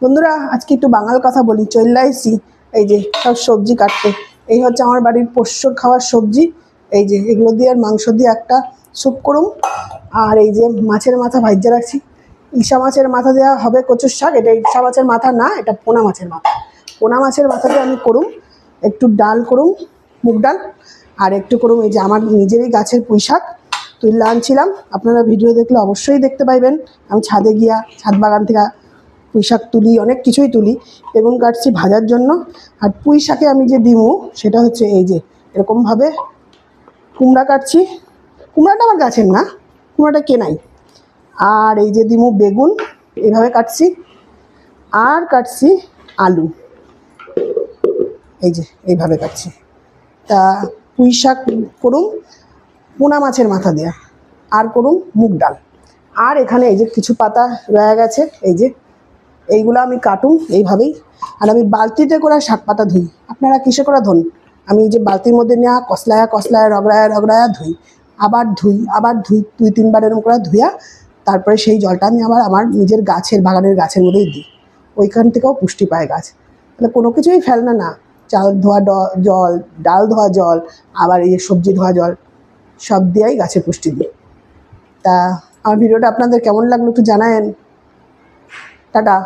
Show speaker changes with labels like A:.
A: বন্ধুরা আজকে একটু বাঙাল কথা বলি। চলে আসছি এই যে সব সবজি কাটতে। এই হচ্ছে আমার বাড়ির পোষ্যর খাওয়ার সবজি। এই যে এগুলো দিয়ে আর মাংস দিয়ে একটা স্যুপ করুম। আর এই যে মাছের মাথা ভাজ্যা রাখছি। ইসা মাছের মাথা দেওয়া হবে কচুর শাক। এটা ইসা মাছের মাথা না, এটা পোনা মাছের মাথা। পোনা মাছের মাথা দিয়ে আমি করুম। একটু ডাল করুম, মুগ ডাল। আর একটু করুম এই যে আমার নিজেরই গাছের পুঁই শাক তুলে আনছিলাম। আপনারা ভিডিও দেখলে অবশ্যই দেখতে পাইবেন। আমি ছাদে গিয়া ছাদ বাগান থেকে পুঁই শাক তুলি, অনেক কিছুই তুলি। বেগুন কাটছি ভাজার জন্য। আর পুঁই শাকে আমি যে দিমু সেটা হচ্ছে এই যে এরকমভাবে কুমড়া কাটছি। কুমড়াটা আমার গাছের না, কুমড়াটা কেনাই। আর এই যে দিমু বেগুন এইভাবে কাটছি। আর কাটছি আলু, এই যে এইভাবে কাটছি। তা পুঁই শাক করুম পোনা মাছের মাথা দেওয়া, আর করুম মুগ ডাল। আর এখানে এই যে কিছু পাতা রয়ে গেছে, এই যে এইগুলো আমি কাটুম এইভাবেই। আর আমি বালতিতে করে শাক পাতা ধুই। আপনারা কিসে করে ধুন? আমি এই যে বালতির মধ্যে নেওয়া কসলায়া কসলায়া রগড়ায়া রগড়ায়া ধুই, আবার ধুই 2-3 বার এরকম করে ধুইয়া তারপরে সেই জলটা আমি আবার আমার নিজের গাছের বাগানের গাছের মধ্যেই দিই। ওইখান থেকেও পুষ্টি পায় গাছ। তাহলে কোনো কিছুই ফেলনা না। চাল ধোয়া জল, ডাল ধোয়া জল, আবার এই যে সবজি ধোয়া জল, সব দিয়েই গাছের পুষ্টি দিই। তা আমার ভিডিওটা আপনাদের কেমন লাগলো একটু জানায়েন। টাটা।